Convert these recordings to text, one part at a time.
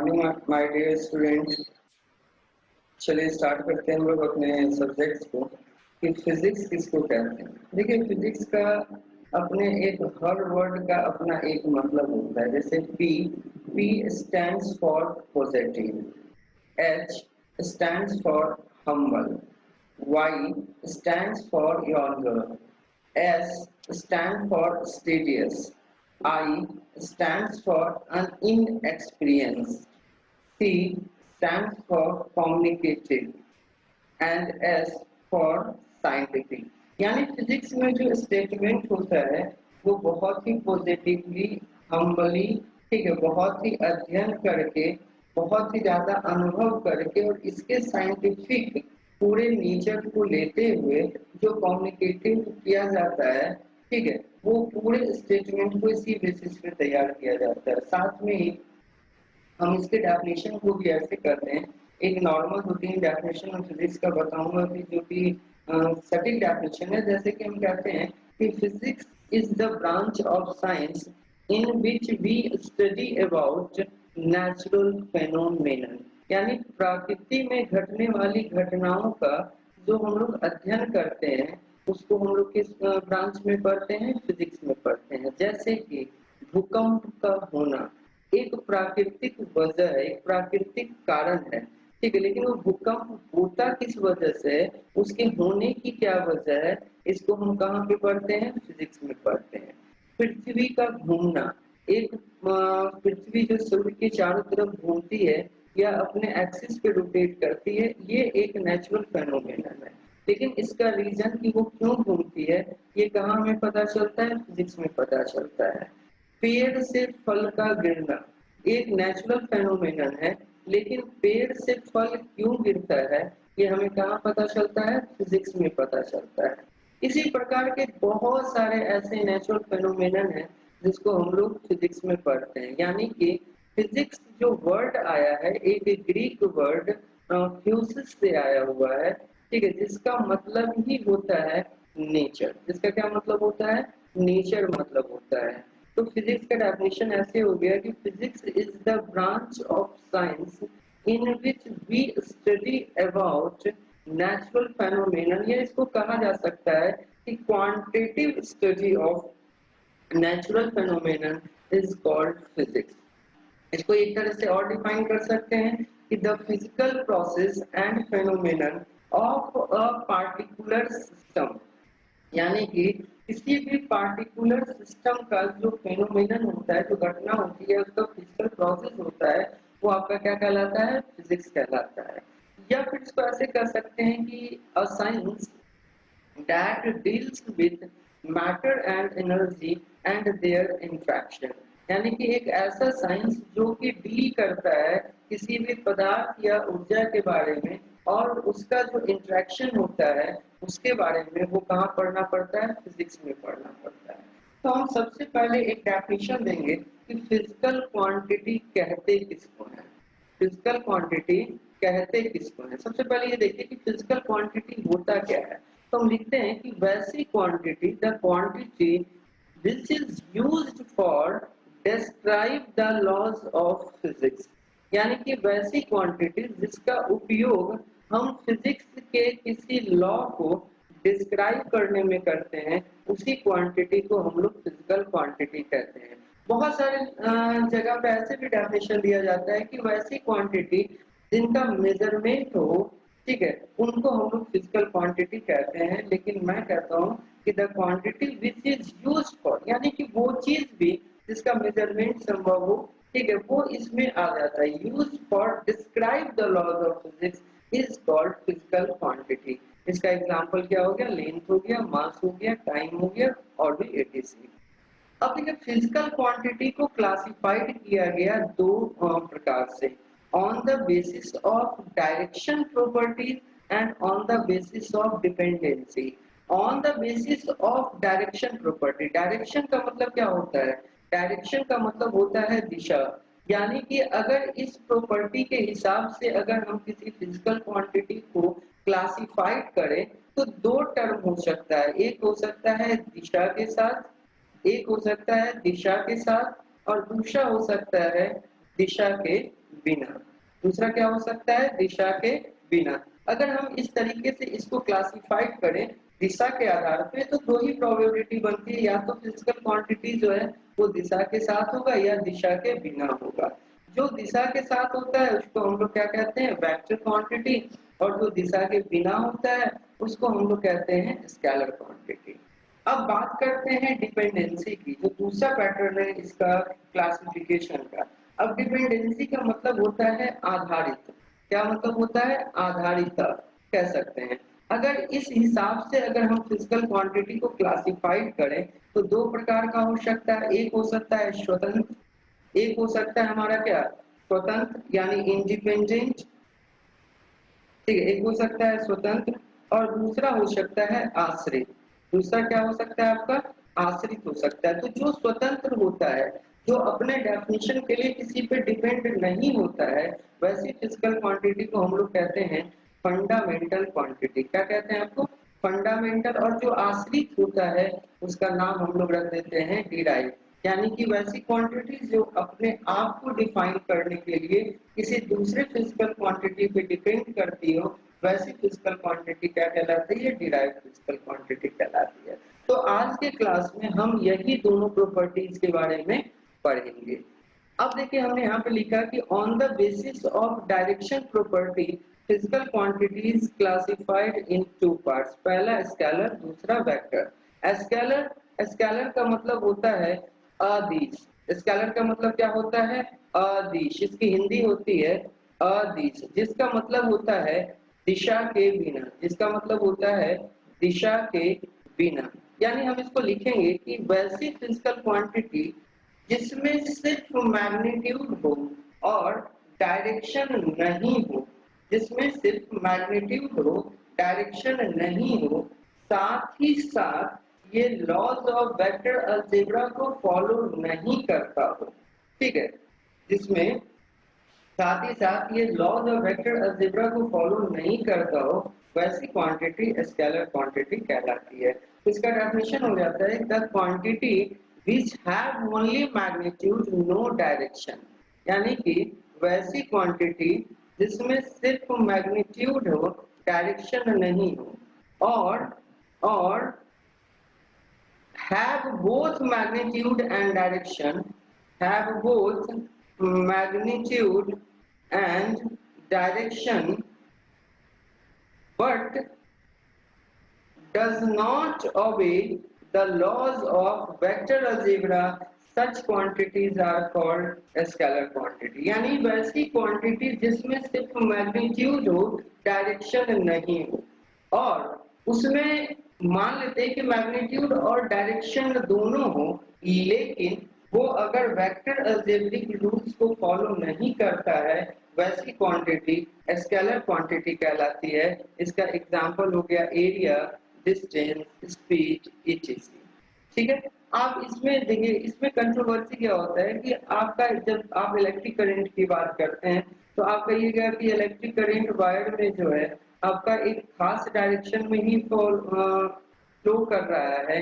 Morning my dear students. चलिए start करते हैं हम लोग अपने सब्जेक्ट्स को कि फिजिक्स किसको कहते हैं। देखिए फिजिक्स का अपने एक हर वर्ड का अपना एक मतलब होता है। जैसे P stands for positive, H stands for humble, Y stands for younger, S stands for studious, I stands for an inexperienced, C stands for communicative and S for scientific। यानी फिजिक्स में जो स्टेटमेंट होता है वो बहुत ही positively, humbly, ठीक है, बहुत ही अध्ययन करके, बहुत ही ज्यादा अनुभव करके और इसके साइंटिफिक पूरे नेचर को लेते हुए जो कम्युनिकेटिव किया जाता है, ठीक है, वो पूरे स्टेटमेंट को इसी बेसिस पे तैयार किया जाता है। साथ में ही हम इसके डेफिनेशन को भी ऐसे करते हैं। एक normal routine definition of physics का बताऊंगा कि जो कि सटीक डेफिनेशन है। जैसे कि हम कहते हैं कि physics is the branch of science in which we study about natural phenomenon. यानी प्रकृति में घटने वाली घटनाओं का जो हम लोग अध्ययन करते हैं उसको हम लोग किस ब्रांच में पढ़ते हैं? फिजिक्स में पढ़ते हैं। जैसे कि भूकंप का होना एक प्राकृतिक वजह है, एक प्राकृतिक कारण है, ठीक है, लेकिन वो भूकंप होता किस वजह से है, उसके होने की क्या वजह है, इसको हम कहाँ पे पढ़ते हैं? फिजिक्स में पढ़ते हैं। पृथ्वी का घूमना एक पृथ्वी जो सूर्य के चारों तरफ घूमती है या अपने एक्सिस पे रोटेट करती है, ये एक नेचुरल फेनोमेनन है। लेकिन इसका रीजन कि वो क्यों घूमती है, ये कहाँ हमें पता चलता है? फिजिक्स में पता चलता है। पेड़ से फल का गिरना एक नेचुरल फेनोमेनन है, लेकिन पेड़ से फल क्यों गिरता है ये हमें कहाँ पता चलता है? फिजिक्स में पता चलता है। इसी प्रकार के बहुत सारे ऐसे नेचुरल फेनोमेनन हैं जिसको हम लोग फिजिक्स में पढ़ते हैं। यानी कि फिजिक्स जो वर्ड आया है एक ग्रीक वर्ड फ्यूसिस से आया हुआ है, ठीक है, जिसका मतलब ही होता है नेचर। जिसका क्या मतलब होता है? नेचर मतलब होता है। तो फिजिक्स का डेफिनेशन ऐसे हो गया कि physics is the branch of science in which we study about natural phenomenon, या इसको कहा जा सकता है कि quantitative study of natural phenomenon is called physics. इसको एक तरह से और डिफाइन कर सकते हैं कि the physical process and phenomenon of a particular system. यानी कि किसी भी पार्टिकुलर सिस्टम का जो फेनोमेनन होता है, जो घटना होती है, उसका फिजिकल प्रोसेस होता है, वो आपका क्या कहलाता है? फिजिक्स कहलाता है। या फिर इसको ऐसे कर सकते हैं कि a science that deals with matter and energy and their interaction। यानी कि एक ऐसा साइंस जो कि डील करता है किसी भी पदार्थ या ऊर्जा के बारे में और उसका जो इंटरेक्शन होता है उसके बारे में, वो कहाँ पढ़ना पड़ता है? फिजिक्स में पढ़ना पड़ता है। तो हम सबसे पहले एक डेफिनेशन देंगे कि फिजिकल क्वांटिटी कहते किसको है। फिजिकल क्वांटिटी कहते किसको है? सबसे पहले ये देखिए कि फिजिकल क्वांटिटी होता क्या है। तो हम लिखते हैं कि वैसी quantity, the quantity which is used for describe the laws of physics. यानी कि वैसी क्वांटिटी जिसका उपयोग हम फिजिक्स के किसी लॉ को डिस्क्राइब करने में करते हैं, उसी क्वांटिटी को हम लोग फिजिकल क्वांटिटी कहते हैं। बहुत सारे जगह पे ऐसे भी डेफिनेशन दिया जाता है कि वैसी क्वांटिटी जिनका मेजरमेंट हो, ठीक है, उनको हम लोग फिजिकल क्वांटिटी कहते हैं। लेकिन मैं कहता हूँ कि the quantity which is used for, यानी कि वो चीज भी जिसका मेजरमेंट संभव हो, ठीक है, वो इसमें आ जाता है। Used for describe the laws of physics is called physical quantity. इसका एग्जांपल क्या हो गया? लेंथ हो गया, मास हो गया, टाइम हो गया और भी एटीसी। अब देखिए फिजिकल क्वांटिटी को क्लासिफाइड किया गया दो प्रकार से, on the basis of direction properties and on the basis of dependency. On the basis of direction property, direction का मतलब क्या होता है? डायरेक्शन का मतलब होता है दिशा। यानी कि अगर इस प्रॉपर्टी के हिसाब से अगर हम किसी फिजिकल क्वांटिटी को क्लासिफाइड करें तो दो टर्म हो सकता है। एक हो सकता है दिशा के साथ, एक हो सकता है दिशा के साथ, और दूसरा हो सकता है दिशा के बिना। दूसरा क्या हो सकता है, दिशा के बिना। अगर हम इस तरीके से इसको क्लासिफाइड करें दिशा के आधार पे, तो दो ही प्रोबेबिलिटी बनती है, या तो फिजिकल क्वांटिटी जो है वो दिशा के साथ होगा या दिशा के बिना होगा। जो दिशा के साथ होता है उसको हम लोग क्या कहते हैं, वेक्टर क्वांटिटी, और जो दिशा के बिना होता है उसको हम लोग कहते हैं स्केलर क्वांटिटी। अब बात करते हैं डिपेंडेंसी की, जो दूसरा पैटर्न है इसका क्लासिफिकेशन का। अब डिपेंडेंसी का मतलब होता है आधारित। क्या मतलब होता है, आधारित कह सकते हैं। अगर इस हिसाब से अगर हम फिजिकल क्वांटिटी को क्लासिफाइड करें तो दो प्रकार का हो सकता है। एक हो सकता है स्वतंत्र, एक हो सकता है हमारा क्या, स्वतंत्र यानी इंडिपेंडेंट। ठीक है, एक हो सकता है स्वतंत्र और दूसरा हो सकता है आश्रित। दूसरा क्या हो सकता है आपका, आश्रित हो सकता है। तो जो स्वतंत्र होता है, जो अपने डेफिनेशन के लिए किसी पे डिपेंड नहीं होता है, वैसी फिजिकल क्वांटिटी को हम लोग कहते हैं फंडामेंटल क्वांटिटी। क्या कहते हैं आपको, फंडामेंटल। और जो आश्रित होता है उसका नाम हम लोग रख देते हैं डिराइव। यानी कि वैसी क्वांटिटी जो अपने आप को डिफाइन करने के लिए किसी दूसरे फिजिकल क्वांटिटी पे डिपेंड करती हो, वैसी फिजिकल क्वांटिटी क्या कहलाती है, डिराइव्ड फिजिकल क्वांटिटी कहलाती है। तो आज के क्लास में हम यही दोनों प्रॉपर्टीज के बारे में पढ़ेंगे। अब देखिए हमने यहाँ पे लिखा कि on the basis of direction property physical quantities classified in two parts. पहला स्केलर, दूसरा वेक्टर। स्केलर, स्केलर का मतलब होता है अदिश। स्केलर का मतलब क्या होता है, अदिश। इसकी हिंदी होती है अदिश, जिसका मतलब होता है दिशा के बिना। जिसका मतलब होता है दिशा के बिना। यानी हम इसको लिखेंगे कि वैसी फिजिकल क्वांटिटी जिसमें सिर्फ मैग्नीट्यूड हो और डायरेक्शन नहीं हो, जिसमें सिर्फ मैग्नीट्यूड हो, डायरेक्शन नहीं हो, साथ ही साथ ये लॉज ऑफ वेक्टर अलजेब्रा को फॉलो नहीं करता हो। ठीक है, जिसमें साथ ही साथ ये लॉज ऑफ वेक्टर अलजेब्रा को फॉलो नहीं करता हो, वैसी क्वांटिटी स्केलर क्वांटिटी कहलाती है। तो इसका डेफिनेशन हो जाता है the quantity which have only magnitude no direction. यानी कि वैसी क्वांटिटी जिसमें सिर्फ मैग्नीट्यूड हो, डायरेक्शन नहीं हो, और have both magnitude and direction, have both magnitude and direction, but does not obey the laws of vector algebra, such quantities are called scalar quantity। यानी वैसी क्वांटिटी जिसमें सिर्फ मैग्नीट्यूड हो, डायरेक्शन नहीं हो, और उसमें मान लेते हैं कि मैग्नीट्यूड और डायरेक्शन दोनों हो, लेकिन वो अगर वेक्टर अलजेब्रिक रूल्स को फॉलो नहीं करता है, वैसी क्वांटिटी स्केलर क्वांटिटी कहलाती है। इसका एग्जांपल हो गया एरिया, डिस्टेंस, स्पीड, etc। ठीक है, आप इसमें देखिए, इसमें कंट्रोवर्सी क्या होता है कि आपका जब आप इलेक्ट्रिक करंट की बात करते हैं तो आप कहिएगा कि इलेक्ट्रिक करंट वायर में जो है आपका एक खास डायरेक्शन में ही फ्लो कर रहा है।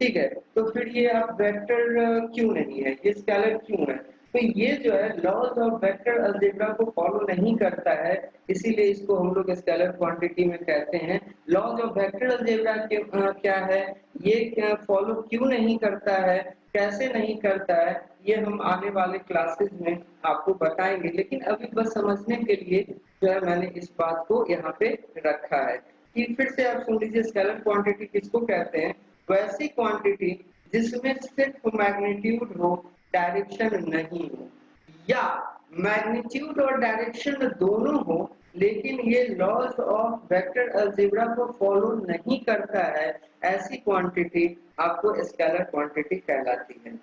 ठीक है, तो फिर ये आप वेक्टर क्यों नहीं है, ये स्केलर क्यों है? तो ये जो है लॉज ऑफ वेक्टर अलजेब्रा को फॉलो नहीं करता है, इसीलिए इसको हम लोग स्केलर क्वांटिटी में कहते हैं। लॉज ऑफ वेक्टर अलजेब्रा क्या है, ये फॉलो क्यों नहीं करता है, कैसे नहीं करता है, ये हम आने वाले क्लासेस में आपको बताएंगे। लेकिन अभी बस समझने के लिए जो है मैंने इस बात को यहाँ पे रखा है कि फिर से आप सुन लीजिए, स्केलर क्वांटिटी किसको कहते हैं, वैसी क्वांटिटी जिसमें सिर्फ मैग्नीट्यूड हो, डायरेक्शन नहीं हो, या मैग्नीट्यूड और डायरेक्शन दोनों हो, लेकिन ये लॉज ऑफ वेक्टर अलजेब्रा को फॉलो नहीं करता है, ऐसी क्वांटिटी आपको स्केलर क्वांटिटी कहलाती है।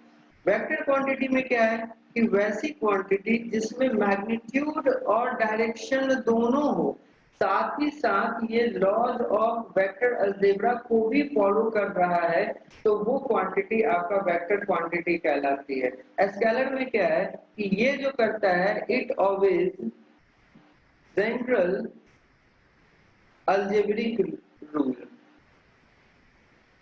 वेक्टर क्वांटिटी में क्या है कि वैसी क्वांटिटी जिसमें मैग्नीट्यूड और डायरेक्शन दोनों हो, साथ ही साथ ये लॉज ऑफ वेक्टर अलजेब्रा को भी फॉलो कर रहा है, तो वो क्वांटिटी आपका वेक्टर क्वांटिटी कहलाती है। स्केलर में क्या है कि ये जो करता है, it always general algebraic rule,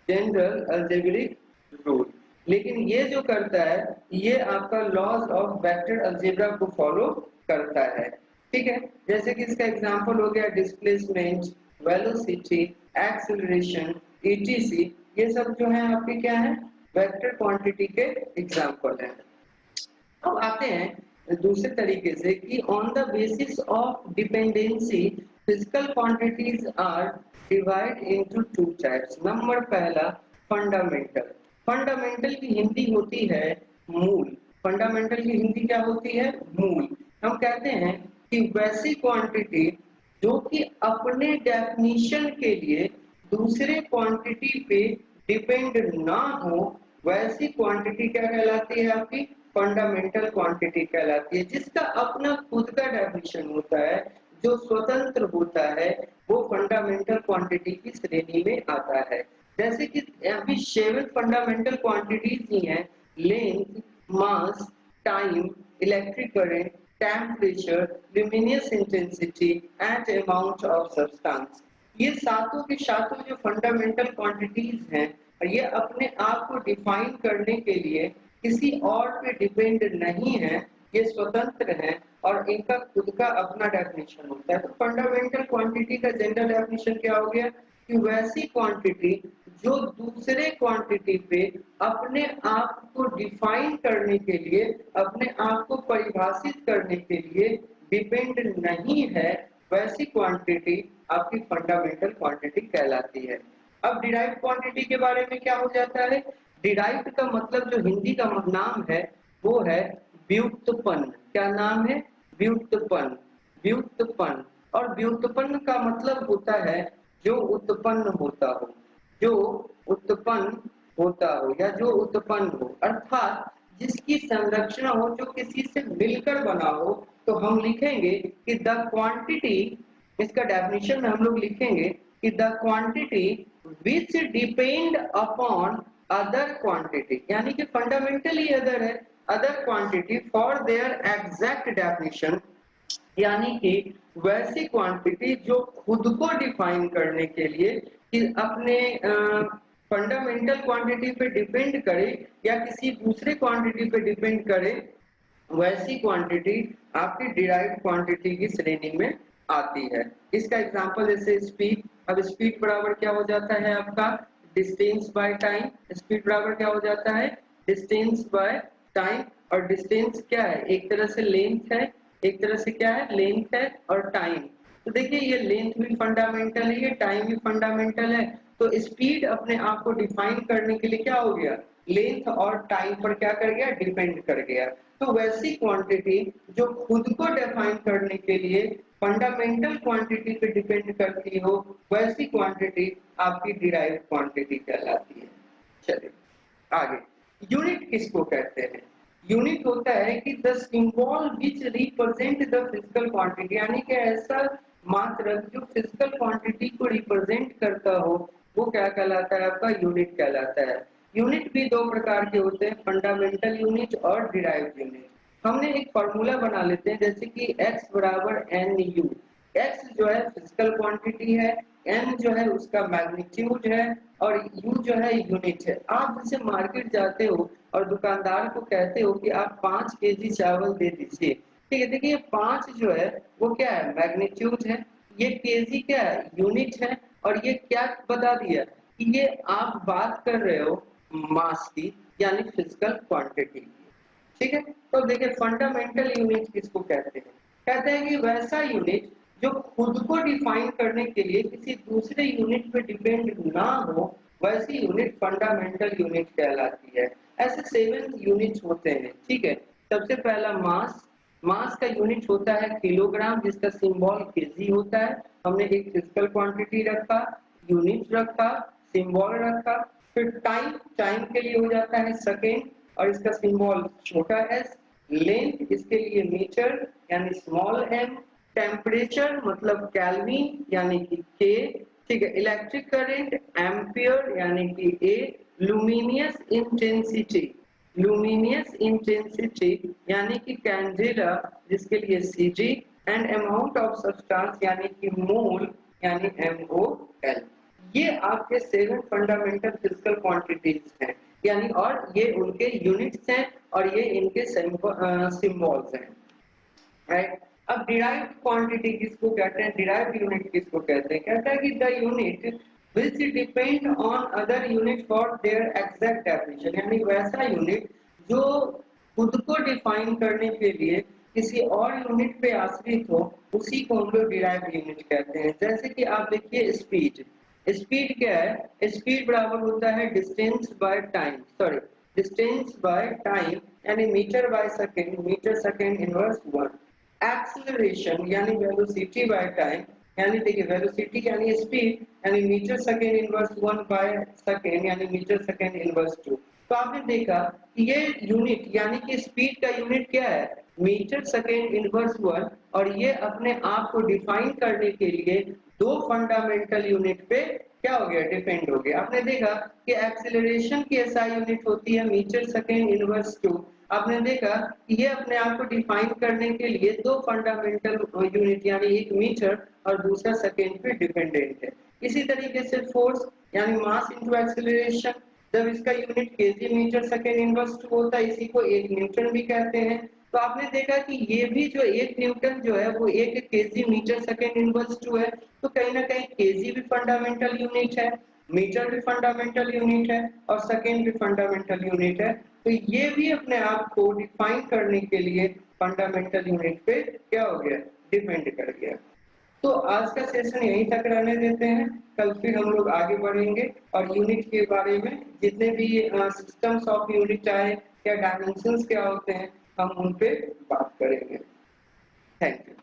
general algebraic rule. लेकिन ये जो करता है ये आपका लॉज ऑफ वेक्टर अलजेब्रा को फॉलो करता है। ठीक है, जैसे कि इसका एग्जांपल हो गया डिस्प्लेसमेंट, वेलोसिटी, एक्सेलरेशन, ईटीसी, ये सब जो है आपके क्या है, वेक्टर क्वांटिटी के एग्जांपल हैं। अब आते हैं दूसरे तरीके से कि on the basis of dependency physical quantities are divide into two types. Number पहला फंडामेंटल। फंडामेंटल की हिंदी होती है मूल। फंडामेंटल की हिंदी क्या होती है, मूल। हम कहते हैं कि वैसी क्वांटिटी जो कि अपने डेफिनेशन के लिए दूसरे क्वांटिटी पे डिपेंड ना हो, वैसी क्वांटिटी क्या कहलाती है आपकी, फंडामेंटल क्वांटिटी कहलाती है। जिसका अपना खुद का डेफिनेशन होता है, जो स्वतंत्र होता है, वो फंडामेंटल क्वांटिटी की श्रेणी में आता है। जैसे कि अभी 7 फंडामेंटल क्वांटिटीज ही हैं, length, mass, time, electric current, temperature, luminous intensity and amount of substance. ये सातों के सातों जो फंडामेंटल क्वांटिटीज हैं, ये अपने आप को डिफाइन करने के लिए किसी और पे डिपेंड नहीं है, ये स्वतंत्र हैं और इनका खुद का अपना डेफिनेशन होता है। तो फंडामेंटल क्वांटिटी का जनरल डेफिनेशन क्या हो गया कि वैसी क्वांटिटी जो दूसरे क्वांटिटी पे अपने आप को डिफाइन करने के लिए, अपने आप को परिभाषित करने के लिए डिपेंड नहीं है, वैसी क्वांटिटी आपकी फंडामेंटल क्वांटिटी कहलाती है। अब डिराइव्ड क्वांटिटी के बारे में क्या हो जाता है, डिराइव्ड का मतलब जो हिंदी का नाम है वो है व्युत्पन्न। क्या नाम है, व्युत्पन्न। व्युत्पन्न, और व्युत्पन्न का मतलब होता है जो उत्पन्न होता हो, जो उत्पन्न होता हो या जो उत्पन्न हो, अर्थात जिसकी संरचना हो, जो किसी से मिलकर बना हो। तो हम लिखेंगे कि द क्वांटिटी, इसका डेफिनेशन में हम लोग लिखेंगे कि the quantity which depend upon other quantity, यानी कि फंडामेंटली अदर है, other quantity for their exact definition, यानी कि वैसी क्वांटिटी जो खुद को डिफाइन करने के लिए कि अपने फंडामेंटल क्वांटिटी पे डिपेंड करे या किसी दूसरे क्वांटिटी पे डिपेंड करे, वैसी क्वांटिटी आपकी डिराइव्ड क्वांटिटी की श्रेणी में आती है। इसका एग्जांपल जैसे स्पीड। अब स्पीड बराबर क्या हो जाता है आपका, डिस्टेंस बाय टाइम। स्पीड बराबर क्या हो जाता है, डिस्टेंस बाय टाइम। और डिस्टेंस क्या है, एक तरह से लेंथ है, एक तरह से क्या है, लेंथ है और टाइम। तो देखिए ये लेंथ भी फंडामेंटल है, ये टाइम भी फंडामेंटल है। तो स्पीड अपने आप को डिफाइन करने के लिए क्या हो गया, लेंथ और टाइम पर क्या कर गया, डिपेंड कर गया। तो वैसी क्वांटिटी जो खुद को डिफाइन करने के लिए फंडामेंटल क्वांटिटी पे डिपेंड करती हो, वैसी क्वांटिटी आपकी डिराइव्ड क्वांटिटी कहलाती है। चलिए आगे, यूनिट किसको कहते हैं, यूनिट होता है कि the symbol which represent the physical quantity, यानी कि ऐसा मात्रक जो फिजिकल क्वांटिटी को रिप्रेजेंट करता हो, वो क्या कहलाता है, आपका यूनिट कहलाता है। यूनिट भी दो प्रकार के होते हैं, फंडामेंटल यूनिट और डिराइव्ड यूनिट। हमने एक फॉर्मूला बना लेते हैं, जैसे कि x बराबर एन यू। x जो है फिजिकल क्वांटिटी है, n जो है उसका मैग्नीट्यूड है और u जो है यूनिट है। आप जैसे मार्केट जाते हो और दुकानदार को कहते हो कि आप 5 केजी चावल दे दीजिए, ठीक है, देखिए 5 जो है वो क्या है, मैग्नीट्यूड है, ये केजी क्या है, यूनिट है, और ये क्या बता दिया कि ये आप बात कर रहे हो मास की, यानी फिजिकल क्वांटिटी की। ठीक है, तो देखिए फंडामेंटल यूनिट किसको कहते हैं, कहते हैं कि वैसा यूनिट जो खुद को डिफाइन करने के लिए किसी दूसरे यूनिट पे डिपेंड ना हो, वैसी यूनिट फंडामेंटल यूनिट कहलाती है। ऐसे 7 यूनिट्स होते हैं। ठीक है, सबसे पहला मास। मास का यूनिट होता है किलोग्राम, जिसका सिंबल केजी होता है। हमने एक फिजिकल क्वांटिटी रखा, यूनिट रखा, सिंबल रखा। फिर टाइम, टाइम के लिए हो जाता है सेकेंड और इसका सिंबल छोटा एस। लेंथ, इसके लिए मीटर यानी स्मॉल एम। टेम्परेचर मतलब केल्विन यानी कि के। ठीक है, इलेक्ट्रिक करंट एम्पियर यानी कि ए। लुमिनियस इंटेंसिटी, लुमिनियस इंटेंसिटी यानी कि कैंडेला, जिसके लिए CG. And amount of substance यानी कि मोल यानी MOL। ये आपके 7 फंडामेंटल फिजिकल क्वांटिटीज हैं। यानी और ये उनके यूनिट्स हैं और ये इनके सिंबल्स हैं, राइट। अब डिराइव्ड क्वांटिटी किसको कहते हैं, डिराइव्ड यूनिट किसको कहते हैं, कहता है कि the unit which depend on other unit for their exact definition, यानी वैसा यूनिट जो खुद को डिफाइन करने के लिए किसी और यूनिट पे आश्रित हो, उसी को हम लोग डिराइव्ड यूनिट कहते हैं। जैसे कि आप देखिए स्पीड, स्पीड क्या है, स्पीड बराबर होता है distance by time, sorry distance by time यानी metre by second, metre second inverse 1। Acceleration यानी वेलोसिटी बाय टाइम, यानी देखिए वेलोसिटी यानी स्पीड यानी metre second inverse 1 by second यानी मीटर सेकंड इनवर्स 2। तो आपने देखा कि ये यूनिट यानी कि स्पीड का यूनिट क्या है, मीटर सेकंड इनवर्स 1, और ये अपने आप को डिफाइन करने के लिए दो फंडामेंटल यूनिट पे क्या हो गया, डिपेंड हो गया। आपने देखा कि एक्सीलरेशन की एसआई यूनिट होती है मीटर सेकंड इनवर्स 2। आपने देखा कि ये अपने आप को डिफाइन करने के लिए दो फंडामेंटल यूनिट यानी एक मीटर और दूसरा सेकंड पे डिपेंडेंट है। इसी तरीके से फोर्स यानी मास इनटू एक्सीलरेशन, जब इसका unit kg metre second inverse 2 होता है, इसी को 1 न्यूटन भी कहते हैं। तो आपने देखा कि ये भी जो 1 न्यूटन जो है वो 1 केजी मीटर सेकंड इनवर्स 2 है। तो कहीं ना कहीं केजी भी फंडामेंटल यूनिट है, मीटर भी फंडामेंटल यूनिट है और सेकंड भी फंडामेंटल यूनिट है। तो ये भी अपने आप को डिफाइन करने के लिए फंडामेंटल यूनिट पे क्या हो गया, डिपेंड कर गया। तो आज का सेशन यहीं तक रहने देते हैं, कल फिर हम लोग आगे बढ़ेंगे और यूनिट के बारे में जितने भी सिस्टम्स ऑफ यूनिट आए या डायमेंशंस क्या होते हैं हम उन पे बात करेंगे। Thank you.